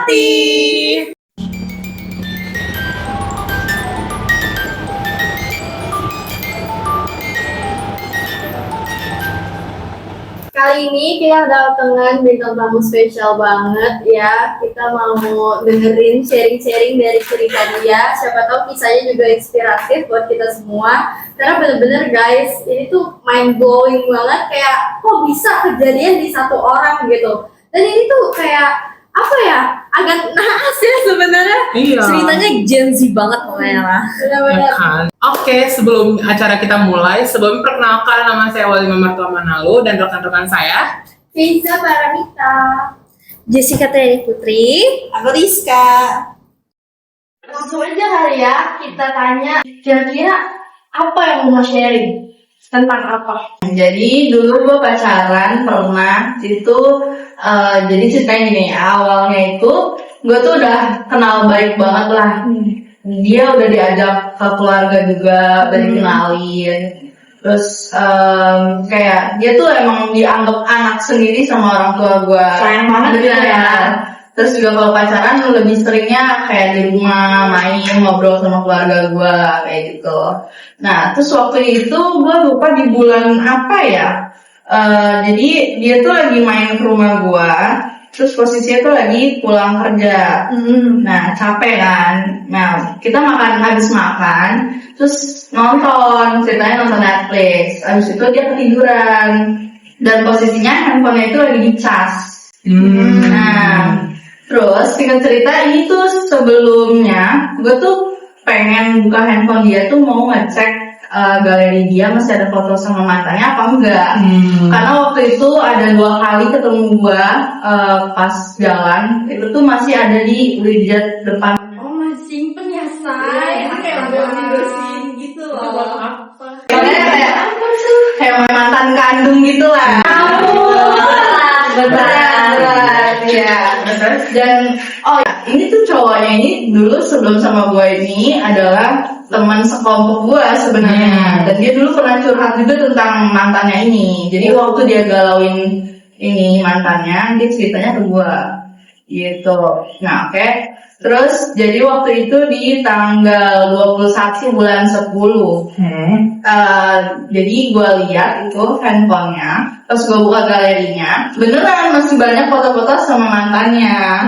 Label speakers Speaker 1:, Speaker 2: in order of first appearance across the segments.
Speaker 1: hati.
Speaker 2: Kali ini kita kedatangan bintang tamu spesial banget ya. Kita mau dengerin sharing-sharing dari cerita dia. Siapa tahu kisahnya juga inspiratif buat kita semua. Karena bener-bener guys, ini tuh mind blowing banget. Kayak kok bisa kejadian di satu orang gitu. Dan ini tuh kayak apa ya? Agak naas ya sebenarnya.
Speaker 1: Iya.
Speaker 3: Ceritanya Gen Z banget pokoknya lah.
Speaker 2: Bener-bener.
Speaker 1: Oke, sebelum acara kita mulai, sebelum perkenalkan, nama saya Wali Mamartua Manalu dan rekan-rekan saya.
Speaker 2: Feiza Paramita.
Speaker 3: Jessica Tiani Putri.
Speaker 4: Aku Rizka.
Speaker 2: Langsung aja kali ya kita tanya kira-kira apa yang mau sharing tentang apa?
Speaker 4: Jadi dulu gue pacaran pernah itu jadi ceritanya gini, awalnya itu gue tuh udah kenal baik banget lah. Dia udah diajak ke keluarga juga, udah dikenalin. Terus kayak dia tuh emang dianggap anak sendiri sama orang tua gue.
Speaker 2: Sayang banget
Speaker 4: Bener,
Speaker 2: ya.
Speaker 4: Terus juga kalau pacaran lebih seringnya kayak di rumah main ngobrol sama keluarga gue kayak gitu. Nah terus waktu itu gue lupa di bulan apa ya. Jadi dia tuh lagi main ke rumah gue. Terus posisinya tuh lagi pulang kerja. Nah capek kan. Nah kita habis makan. Terus ceritanya nonton Netflix. Habis itu dia ketiduran. Dan posisinya handphonenya itu lagi dicas. Nah terus singkat cerita ini tuh sebelumnya gue tuh pengen buka handphone dia tuh mau ngecek galeri dia masih ada foto sama mantannya apa enggak. Karena waktu itu ada 2 kali ketemu gue pas jalan itu tuh masih ada di widget depan.
Speaker 2: Oh masih simpen ya say? Kayak bersihin gitu loh.
Speaker 4: Kayak mantan kandung gitu lah. Benar, ya. Dan ini tuh cowoknya ini dulu sebelum sama gue ini adalah teman sekelompok gue sebenarnya. Dan dia dulu pernah curhat juga tentang mantannya ini. Jadi waktu dia galauin ini mantannya, dia ceritanya ke gue gitu. Nah oke. Terus jadi waktu itu di tanggal 21 bulan 10 jadi gue lihat itu handphonenya. Terus gue buka galerinya, beneran masih banyak foto-foto sama mantannya.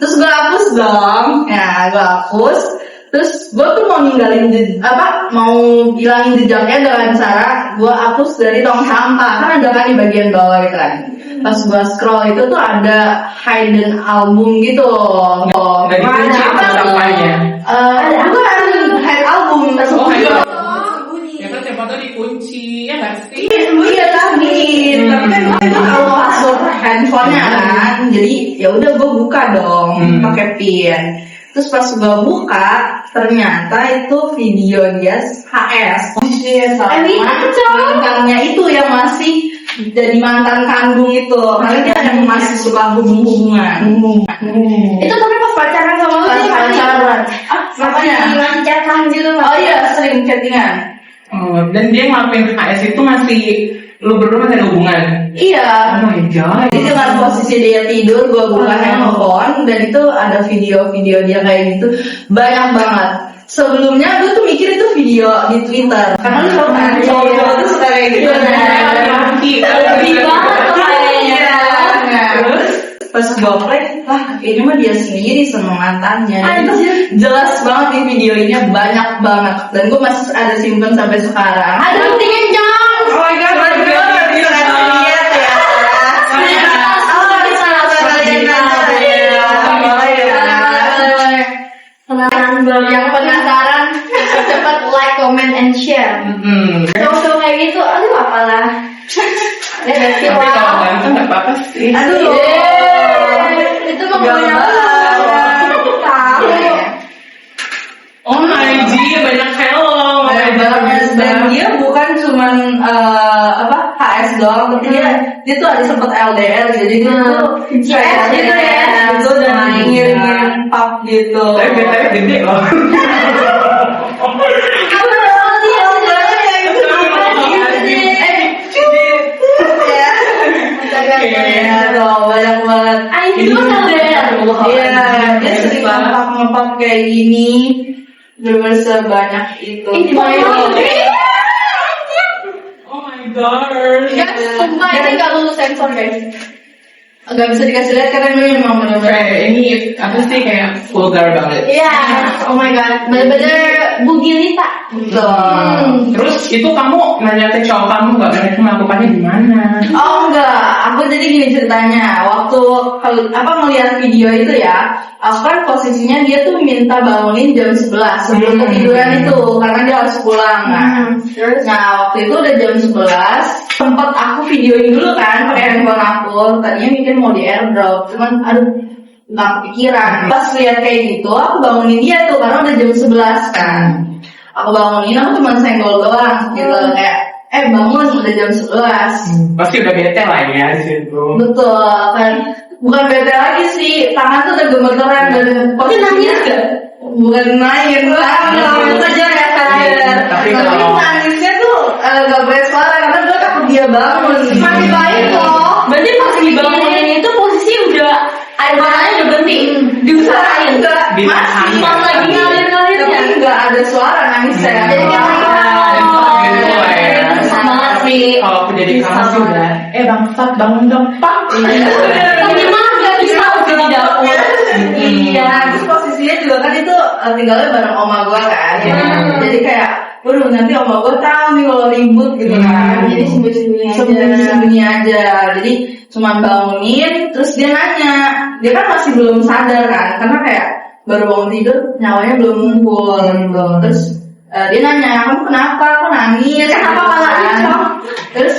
Speaker 4: Terus gue hapus dong. Ya gue hapus. Terus gue tuh mau mau hilangin jejaknya dengan cara gue hapus dari tong sampah. Kan ada kan di bagian bawah gitu kan. Pas gue scroll itu tuh ada hidden album gitu.
Speaker 1: Nggak dikunci sampahnya.
Speaker 4: Bukan hide album.
Speaker 1: Ya kan siapa tahu dikunci, ya nggak sih?
Speaker 4: Iya tadi. Tapi kan gue itu tahu password handphonenya kan. Jadi ya udah gue buka dong pakai pin. Terus pas gue buka, ternyata itu video dia HS. Mantannya itu yang masih jadi mantan kandung itu. Karena dia yang masih suka hubungan.
Speaker 2: Itu tapi pas pacaran sama lu
Speaker 4: Pas
Speaker 2: sih
Speaker 4: pacaran.
Speaker 2: masih lancarkan gitu.
Speaker 4: Oh iya, sering chattingan.
Speaker 1: Dan dia ngelakuin HS itu masih lu berdua masih ada hubungan.
Speaker 4: Iya.
Speaker 1: Oh my god.
Speaker 4: Jadi dengan posisi dia tidur, gue buka handphone dan itu ada video-video dia kayak gitu banyak banget. Sebelumnya gue tuh mikir itu video di Twitter, karena lu tau kan cowok-cowok tuh suka kayak gitu.
Speaker 2: Lebih banget tuh kayaknya.
Speaker 4: Terus pas gue play, kayaknya mah dia sendiri sama mantannya. Dan itu jelas banget di videonya banyak banget. Dan gue masih ada simpen sampai sekarang.
Speaker 2: Ada buktinya Jong.
Speaker 4: Oh my god, bisa lihat ya.
Speaker 2: Yang penasaran cepat like, comment, and share. Cowok kayak gitu, aduh apalah.
Speaker 1: Tapi kalau ganteng nggak apa-apa sih.
Speaker 4: Aduh.
Speaker 2: Itu mah punya kita.
Speaker 1: Oh my god, banyak hello.
Speaker 4: Dan dia bukan cuman HS doang, tapi dia tuh ada sempet LDR, jadi dia tuh
Speaker 2: CS gitu ya.
Speaker 4: itu dan ngirim pap gitu.
Speaker 1: Tapi betanya gede loh.
Speaker 4: Iya, loh, banyak banget.
Speaker 3: Itu kan LDR.
Speaker 4: Iya, dia sering ngepak kayak gini. Bener-bener sebanyak itu.
Speaker 3: Ini banget.
Speaker 1: Oh my god.
Speaker 2: Ya, sumpah ini nggak lulus sensor guys.
Speaker 4: Gak bisa dikasih lihat karena ini memang bener-bener.
Speaker 1: Kayak ini apa sih kayak vulgar banget.
Speaker 2: Iya, oh my god, bener-bener bugilita.
Speaker 1: Terus itu kamu nanya ke cowok kamu nggak mereka melakukannya gimana?
Speaker 4: Oh enggak, aku jadi gini ceritanya. Waktu ngeliat video itu ya, aku kan posisinya dia tuh minta bangunin jam 11 sebelum ketiduran itu karena dia harus pulang kan. Nah waktu itu udah jam 11, sempat aku videoin dulu kan pakai handphone aku. Tadinya mikir mau di airdrop, cuman aduh nggak kepikiran. Pas lihat kayak gitu, aku bangunin dia tuh karena udah jam 11 kan. Aku bangunin, aku cuma senggol doang gitu kayak bangun udah jam 11.
Speaker 1: Pasti udah bete lah ya di situ.
Speaker 4: Betul kan, bukan bete lagi sih, tangan tuh udah gemeteran dan pasti nangis gak? Bukan nangis, nangis aja ya sadar.
Speaker 1: Tapi
Speaker 4: Tapi
Speaker 1: kalau-
Speaker 4: nangisnya tuh gak boleh suara karena gue takut dia bangun.
Speaker 2: Masih baik loh.
Speaker 3: Berarti pas dibangunin itu posisi udah air matanya udah berhenti. Diusahain.
Speaker 4: Enggak,
Speaker 1: Ditahan.
Speaker 4: masih
Speaker 3: Pas lagi ngalir-ngalir ya.
Speaker 4: tapi nggak ada suara nangisnya.
Speaker 2: Jadi kayak
Speaker 1: gitu lah ya.
Speaker 3: Susah banget sih.
Speaker 1: Kalau aku jadi kamu sih udah, bangsat bangun dong, pak.
Speaker 3: Tapi mah gak bisa udah di dapur.
Speaker 4: Iya, terus posisinya juga kan itu tinggalnya bareng oma gue kan. Jadi kayak, waduh nanti oma gue tahu nih kalau ribut gitu kan.
Speaker 2: Jadi sembunyi-sembunyi aja.
Speaker 4: Sembunyi aja. Jadi cuma bangunin, terus dia nanya. Dia kan masih belum sadar kan, karena kayak baru bangun tidur, nyawanya belum ngumpul gitu. Terus dia nanya, kamu kenapa? Kok nangis?
Speaker 2: Kenapa
Speaker 4: Gitu
Speaker 2: malah
Speaker 4: kan.
Speaker 2: gitu?
Speaker 4: Terus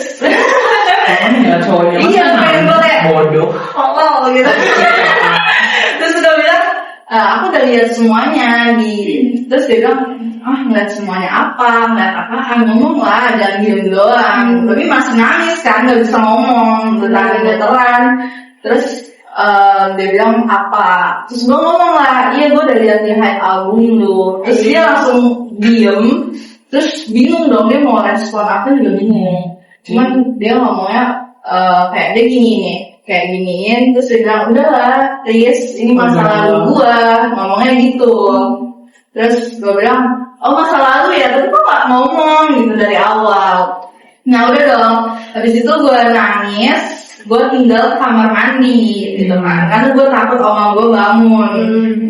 Speaker 1: Nggak cowoknya.
Speaker 4: Iya,
Speaker 1: masa
Speaker 4: pengen gue kayak-
Speaker 1: bodoh.
Speaker 4: oh gitu. Terus udah bilang, aku udah lihat semuanya terus dia bilang, ngeliat semuanya ngeliat apaan, ngomong lah, jangan diem doang. Tapi masih nangis kan, nggak bisa ngomong, getar-getaran. Terus dia bilang apa? Terus gue ngomong lah, iya gue udah lihat di high album lu. Terus dia langsung diem, terus bingung dong dia mau respon apa juga bingung. Cuman dia ngomongnya kayak dia gini nih, kayak giniin, terus dia bilang udahlah, Riz, ini masa lalu gua, ngomongnya gitu. Terus gua bilang, oh masa lalu ya, tapi kok gak ngomong gitu dari awal. Nah udah dong, habis itu gua nangis, gua tinggal ke kamar mandi gitu kan, karena gua takut oma gua bangun.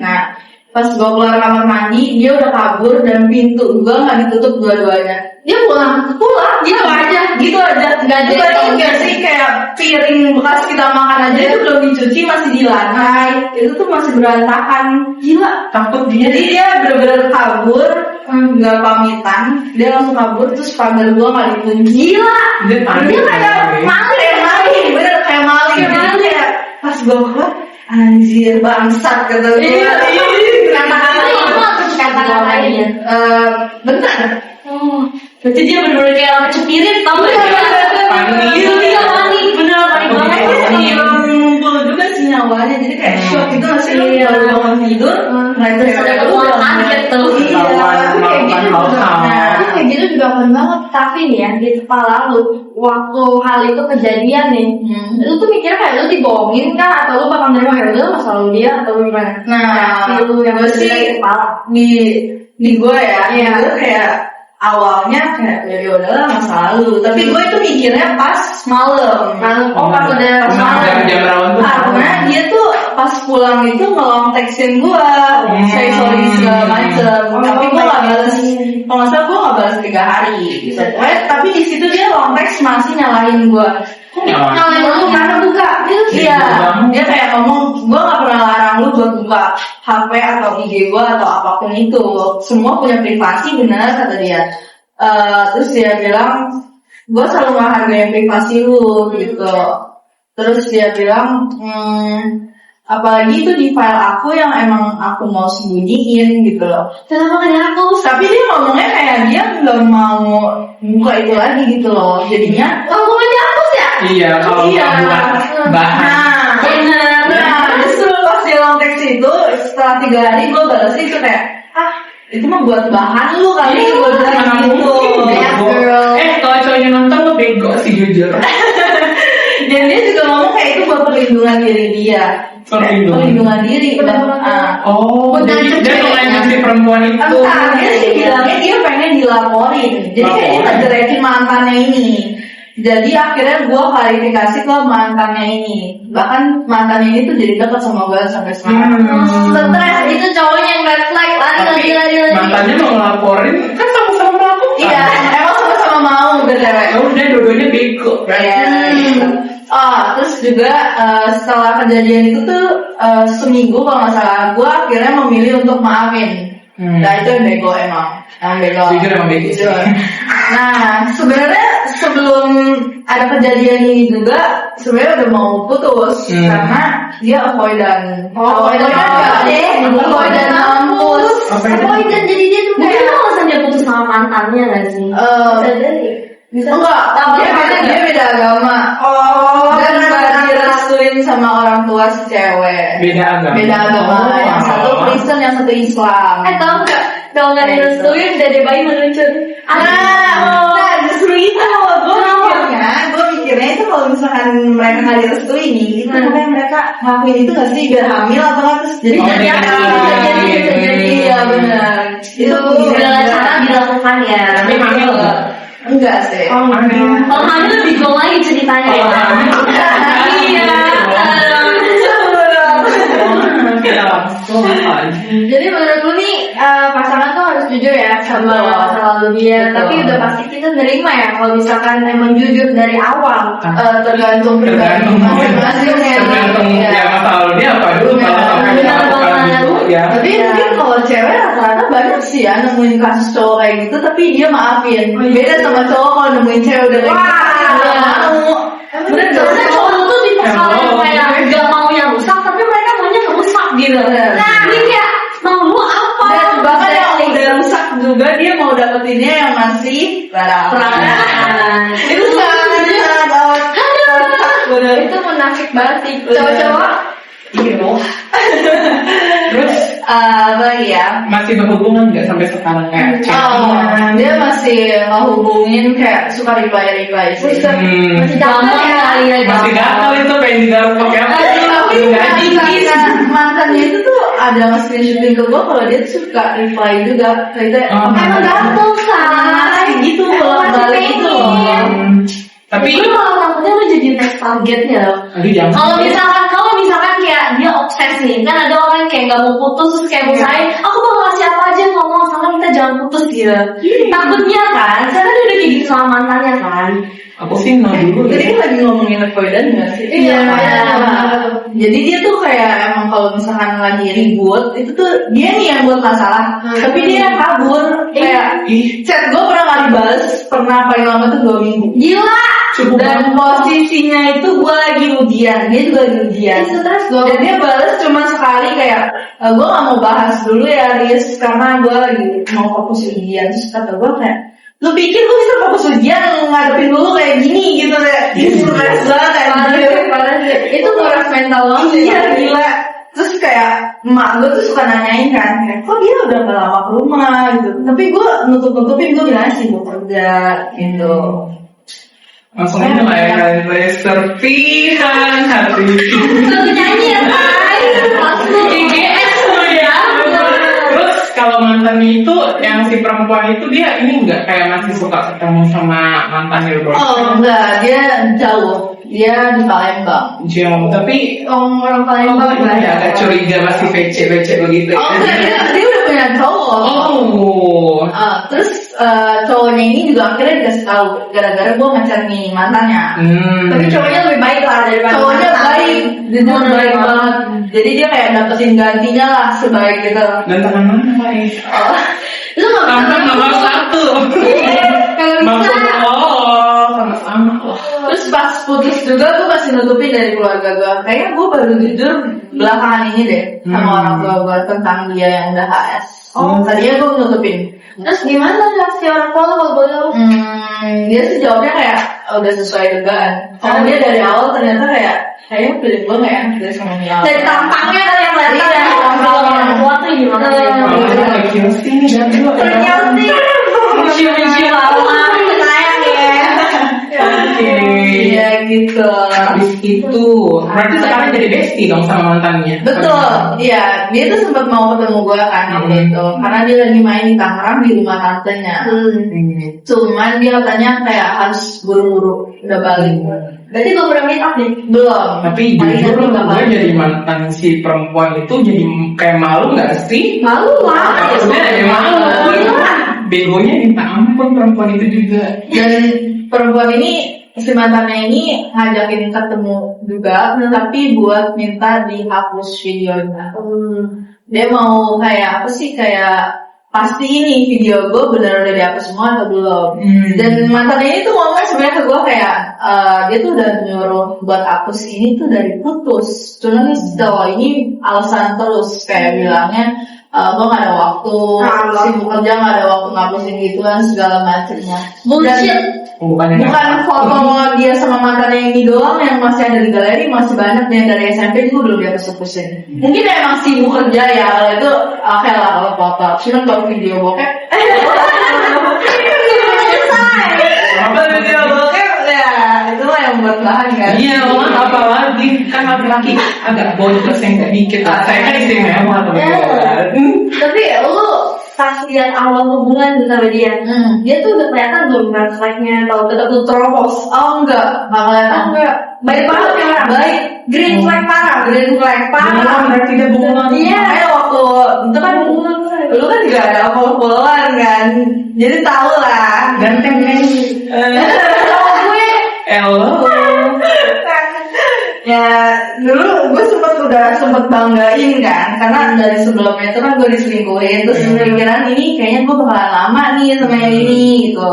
Speaker 4: Nah pas gua keluar kamar mandi, dia udah kabur dan pintu gua nggak ditutup dua-duanya. Dia pulang gitu aja nggak ada nggak sih kayak piring bekas kita makan aja itu belum dicuci masih di lantai, itu tuh masih berantakan, gila.
Speaker 1: Takut dia.
Speaker 4: Jadi dia bener-bener kabur, nggak pamitan, dia langsung kabur, terus pagar gua nggak dikunci. Gila,
Speaker 1: Dia panik.
Speaker 4: dia kayak maling, bener kayak maling. Jadi kayak pas gua keluar, anjir bangsat kata gua.
Speaker 3: Iya.
Speaker 2: Kata-katanya.
Speaker 4: Bentar.
Speaker 3: Berarti dia bener-bener kayak orang kecepirit, tau gak?
Speaker 1: Panik.
Speaker 3: Iya, dia panik, bener panik banget.
Speaker 4: Ngumpul juga sih nyawanya, jadi kayak shock gitu masih
Speaker 3: Iya.
Speaker 4: baru bangun tidur, nggak
Speaker 3: Terus ada keluar kaget tuh.
Speaker 4: Iya, kayak gitu juga.
Speaker 2: Tapi kayak gitu juga keren banget. Tapi nih ya, di kepala lu, waktu hal itu kejadian nih, lu tuh mikirnya kayak lu dibohongin kah? Atau lu bakal nerima ya udah masa lalu dia atau gimana?
Speaker 4: Nah,
Speaker 2: Reaksi lu yang
Speaker 4: gue
Speaker 2: ada
Speaker 4: sih
Speaker 2: di kepala.
Speaker 4: di gue ya,
Speaker 2: Iya.
Speaker 4: gue kayak awalnya kayak ya udahlah masa lalu, tapi gue itu mikirnya pas malam.
Speaker 2: Oh pas udah
Speaker 1: Jam rawan tuh.
Speaker 4: Karena dia tuh pas pulang itu ngelong textin gue, say sorry segala macem, tapi gue nggak balas. Kalau nggak salah gue nggak balas 3 hari. Gitu. Tapi di situ dia long text masih nyalahin gue.
Speaker 2: nyalain lu karena buka.
Speaker 4: Iya, dia kayak ngomong, gue gak pernah larang lu buat buka HP atau IG gue atau apapun itu. Semua punya privasi, benar kata dia. Terus dia bilang, gue selalu menghargai privasi lu gitu. Terus dia bilang, apalagi itu di file aku yang emang aku mau sembunyiin gitu loh.
Speaker 2: Kenapa gak dihapus?
Speaker 4: Tapi dia ngomongnya kayak dia nggak mau buka itu lagi gitu loh. Jadinya,
Speaker 2: Oh bukan dihapus ya?
Speaker 1: Iya, kalau
Speaker 4: Iya.
Speaker 1: nggak buat bahan.
Speaker 4: Nah, justru pas dia long text itu setelah 3 hari gue balas itu kayak itu mah buat bahan lu kali gue bilang
Speaker 1: Mana
Speaker 4: gitu.
Speaker 1: mungkin,
Speaker 2: Yes,
Speaker 1: bego.
Speaker 2: girl.
Speaker 1: Kalau cowoknya nonton lo bego sih jujur.
Speaker 4: Dan dia juga perlindungan diri dia. Perlindungan diri.
Speaker 1: Oh, jadi dia ngelanjut si perempuan itu.
Speaker 4: Entah, dia sih bilangnya dia pengen dilaporin. Jadi kayak dia ngejelekin mantannya ini. Jadi akhirnya gue klarifikasi ke mantannya ini. Bahkan mantannya ini tuh jadi dekat sama gue sampai sekarang.
Speaker 2: Stres itu cowoknya yang red flag, lari.
Speaker 1: Mantannya mau ngelaporin, kan sama-sama melakukan.
Speaker 4: Iya, emang sama-sama mau btw.
Speaker 1: Ya udah, dua-duanya bego.
Speaker 4: Terus juga setelah kejadian itu tuh seminggu kalau nggak salah, gue akhirnya memilih untuk maafin. Nah itu yang bego emang
Speaker 1: Jujur emang bego.
Speaker 4: Nah sebenarnya sebelum ada kejadian ini juga sebenarnya udah mau putus karena dia avoidan. Avoidan mampus.
Speaker 2: Avoidan jadi dia tuh
Speaker 3: Mungkin
Speaker 2: kayak
Speaker 3: itu alasan dia putus sama mantannya nggak sih?
Speaker 4: Enggak, dia beda agama. Dan nggak direstuin sama orang tua si cewek.
Speaker 1: Beda agama.
Speaker 4: Yang satu Kristen, yang satu Islam.
Speaker 3: Tahu nggak? Kalau nggak direstuin, dede bayi meluncur.
Speaker 4: Nah, justru itu gue mikirnya itu kalau misalkan mereka nggak direstuin nih, itu makanya mereka ngelakuin itu nggak sih biar hamil atau nggak terus jadi jadi iya benar. Itu
Speaker 3: segala cara dilakukan ya.
Speaker 1: Tapi hamil nggak?
Speaker 4: enggak sih.
Speaker 3: Kalau hamil lebih gong lagi ceritanya. Iya.
Speaker 2: Jadi menurut lu nih pasangan tuh harus jujur ya sama masa lalu dia. Tapi udah pasti kita nerima ya kalau misalkan emang jujur dari awal.
Speaker 4: Tergantung masing-masing ya.
Speaker 1: Tergantung ya masa lalu dia apa dulu kalau sampai melakukan gitu ya.
Speaker 4: Tapi mungkin kalau cewek rata-rata banyak sih ya nemuin kasus cowok kayak gitu tapi dia maafin. Beda sama cowok kalau nemuin cewek udah kayak gitu mau.
Speaker 3: Bener, biasanya cowok tuh tipe yang kayak gak mau yang rusak, tapi mereka maunya ngerusak gitu. Nah, ini kayak mau lu apa?
Speaker 4: Dan bahkan yang udah rusak juga dia mau dapetinnya yang masih
Speaker 3: Perangan.
Speaker 4: Itu sangat
Speaker 2: Itu munafik banget sih. Cowok-cowok
Speaker 1: Terus
Speaker 4: apa ya?
Speaker 1: masih berhubungan nggak sampai sekarang kayak
Speaker 4: Dia masih ngehubungin kayak suka reply sih.
Speaker 2: masih
Speaker 3: Gampang
Speaker 2: gampang ya.
Speaker 3: kali ya,
Speaker 1: masih gatal itu pengen digaruk pakai apa?
Speaker 4: Tapi
Speaker 1: Nggak
Speaker 4: mantannya itu tuh ada nge-screenshotin ke gue kalau dia tuh suka reply juga kayak
Speaker 3: Emang gampang kan?
Speaker 4: gitu bolak-balik gitu loh.
Speaker 1: Tapi
Speaker 3: Gue malah takutnya lu jadi next targetnya loh.
Speaker 1: aduh jangan.
Speaker 3: Kalau misalkan kayak dia obses nih, kan ada orang yang kayak nggak mau putus terus kayak misalnya aku mau ngasih apa aja ngomong sama kita jangan putus gitu. Takutnya kan, karena dia udah kayak gitu sama mantannya kan.
Speaker 1: Aku sih no dulu.
Speaker 4: Jadi kan lagi ngomongin avoidan nggak sih?
Speaker 2: Iya.
Speaker 4: Jadi dia tuh kayak emang kalau misalkan lagi ribut itu tuh dia nih yang buat masalah, tapi dia yang kabur. Kayak chat gue pernah nggak dibales, pernah paling lama tuh 2 minggu.
Speaker 2: Gila.
Speaker 4: Dan posisinya itu gue lagi ujian, dia juga lagi ujian.
Speaker 2: Stres gue.
Speaker 4: Dan dia bales cuma sekali kayak gue nggak mau bahas dulu ya Riz karena gue lagi mau fokus ujian. Terus kata gue kayak lu pikir lu bisa fokus ujian ngadepin dulu kayak gini gitu kayak stres banget
Speaker 2: Itu nguras mental banget.
Speaker 4: iya gila. Terus kayak emak gue tuh suka nanyain kan kayak kok dia udah gak lama ke rumah gitu, tapi gue nutupin gue bilang sih gue kerja gitu.
Speaker 1: Langsung aja kayak serpihan hati.
Speaker 3: Lagu nyanyi ya Tay, langsung GGS tuh ya.
Speaker 1: Terus kalau mantannya itu yang si perempuan itu dia ini nggak kayak masih suka ketemu sama mantannya bro?
Speaker 4: Oh enggak, dia jauh, dia di Palembang.
Speaker 1: Jauh, tapi
Speaker 2: Orang Palembang
Speaker 1: ya agak curiga masih VC begitu.
Speaker 4: Oh enggak, dia udah punya cowok.
Speaker 1: Oh.
Speaker 4: Terus cowoknya ini juga akhirnya dikasih tahu gara-gara gue ngechat nih mantannya.
Speaker 2: Tapi cowoknya lebih baik lah daripada
Speaker 4: Cowoknya
Speaker 2: mantan.
Speaker 4: baik, jujur baik banget. Jadi dia kayak dapetin gantinya lah sebaik gitu.
Speaker 1: Dan teman mana guys?
Speaker 2: Lu nggak bisa
Speaker 1: Tantan nomor 1.
Speaker 2: kalau
Speaker 1: Mampu
Speaker 2: bisa.
Speaker 1: sama-sama.
Speaker 4: Terus pas putus juga gue masih nutupin dari keluarga gue. Kayaknya gue baru jujur belakangan ini deh sama orang tua gue tentang dia yang udah HS. Tadinya gue nutupin.
Speaker 2: Terus gimana reaksi orang tua lu kalau boleh tahu?
Speaker 4: Dia sih jawabnya kayak udah sesuai dugaan. Karena dia dari awal ternyata kayaknya pilih gue nggak ya dari sama dia.
Speaker 2: Dari tampangnya kali yang kelihatan ya.
Speaker 3: Kalau orang tua tuh gimana sih?
Speaker 1: Kalau kios ini dan dua.
Speaker 2: Ternyata sih.
Speaker 3: Cium-cium lama.
Speaker 2: Sayang ya.
Speaker 1: Oke.
Speaker 4: Iya gitu.
Speaker 1: Habis itu, berarti sekarang jadi bestie dong sama mantannya.
Speaker 4: Betul, iya. Dia tuh sempat mau ketemu gue kan waktu itu, karena dia lagi main di Tangerang di rumah tantenya. Cuman dia katanya kayak harus buru-buru udah balik.
Speaker 3: Berarti belum pernah meet up nih?
Speaker 4: Belum.
Speaker 1: Tapi jujur gue jadi mantan si perempuan itu jadi kayak malu nggak sih?
Speaker 3: Malu lah.
Speaker 1: Maksudnya ada malu. Begonya minta ampun perempuan itu juga.
Speaker 4: Dan perempuan ini, si mantannya ini ngajakin ketemu juga, tapi buat minta dihapus videonya. Dia mau kayak apa sih, kayak pasti ini video gue bener udah dihapus semua atau belum. Dan mantannya ini tuh ngomong sebenarnya ke gue kayak dia tuh udah nyuruh buat hapus ini tuh dari putus. Cuman setelah ini alasan terus kayak bilangnya gue gak ada waktu, sibuk kerja gak ada waktu ngapusin gituan segala macamnya.
Speaker 3: Bullshit.
Speaker 4: Bukan foto dia sama mantannya ini doang yang masih ada di galeri, masih banyak yang dari SMP juga belum dihapus-hapusin. Mungkin emang sibuk kerja ya, kalau itu oke lah kalau foto. Cuman kalau video bokep apa video bokep ya itu mah yang buat bahan kan.
Speaker 1: Iya, apalagi kan laki-laki agak boncos yang gak dikit. Saya kan istimewa teman-teman.
Speaker 3: Tapi lu pas lihat awal hubungan sama dia, dia tuh udah kelihatan belum red flag-nya atau tetap tuh terobos?
Speaker 4: Oh enggak kelihatan.
Speaker 3: Enggak, baik banget ya orang.
Speaker 4: Baik.
Speaker 3: Green flag parah.
Speaker 1: Berarti dia bunga.
Speaker 4: Iya, waktu itu kan lu kan juga ada follow-followan kan, jadi tau lah.
Speaker 1: Ganteng kan?
Speaker 3: Kalau gue,
Speaker 1: Hello.
Speaker 4: Ya dulu gue sempet banggain kan, karena dari sebelumnya itu kan gue diselingkuhin, terus pikiran ini kayaknya gue bakalan lama nih sama yang ini gitu.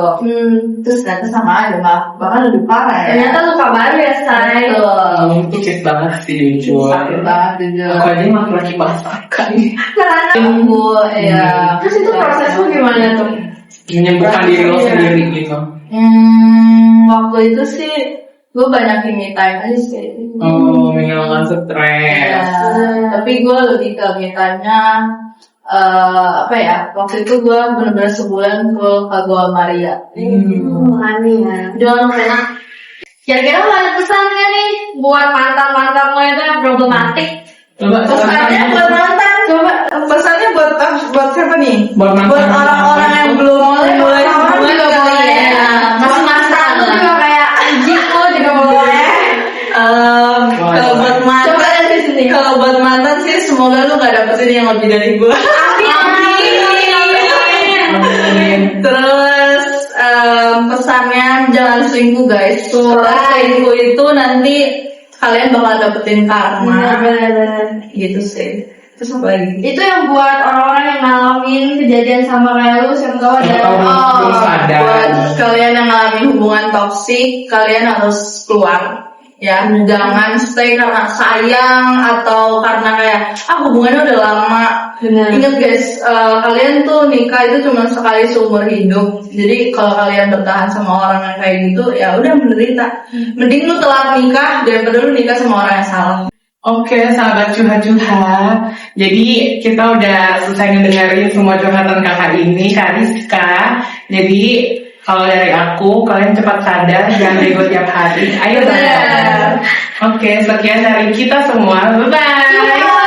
Speaker 4: Terus ternyata sama aja, bahkan lebih parah ya.
Speaker 3: ternyata luka baru ya, say.
Speaker 1: Kamu tuh cute banget sih jujur.
Speaker 4: Sakit banget jujur.
Speaker 1: Aku aja laki-laki masakan.
Speaker 4: Karena gue ya.
Speaker 3: Terus itu prosesmu gimana tuh?
Speaker 1: Menyembuhkan diri lo sendiri gitu.
Speaker 4: Waktu itu sih gue banyak me time aja sih.
Speaker 1: Oh, menghilangkan stres.
Speaker 4: Ya, tapi gue lebih ke me time-nya apa ya? Waktu itu gue bener-bener sebulan ke Goa Maria.
Speaker 3: Aneh ya. Jangan enak. Kira-kira lo ada pesan nggak nih buat mantan-mantan lo itu yang problematik?
Speaker 1: Coba
Speaker 4: Pesannya buat mantan.
Speaker 3: Coba.
Speaker 4: Pesannya buat siapa nih?
Speaker 1: Buat mantan.
Speaker 4: Buat orang-orang yang belum mulai
Speaker 3: Orang
Speaker 4: hubungan
Speaker 3: juga
Speaker 4: kali
Speaker 3: boleh.
Speaker 4: ya.
Speaker 3: Masih mantan lo juga kayak anjing lo juga boleh.
Speaker 4: Kalau buat mantan,
Speaker 3: Coba dari sini.
Speaker 4: kalau buat mantan sih semoga lu gak dapetin yang lebih dari gue. Terus pesannya jangan selingkuh guys. Kalau selingkuh itu nanti kalian bakal dapetin karma.
Speaker 3: Bener-bener.
Speaker 4: Gitu sih. Terus apa lagi?
Speaker 3: Itu yang buat orang-orang yang ngalamin kejadian sama kayak lu, siapa tahu ada.
Speaker 1: Belum sadar.
Speaker 4: Buat kalian yang ngalamin hubungan toksik, kalian harus keluar. Ya, jangan stay karena sayang atau karena kayak hubungannya udah lama.
Speaker 3: Benar.
Speaker 4: Ingat guys, kalian tuh nikah itu cuma sekali seumur hidup. Jadi kalau kalian bertahan sama orang yang kayak gitu, ya udah menderita. Mending lu telat nikah daripada lu nikah sama orang yang salah.
Speaker 1: Oke, sahabat curhat-curhat. Jadi kita udah selesai ngedengerin semua curhatan kakak ini, Kak Rizka. Jadi kalau dari aku, kalian cepat sadar, jangan bego tiap hari. Ayo sadar. Oke, sekian dari kita semua. Bye-bye.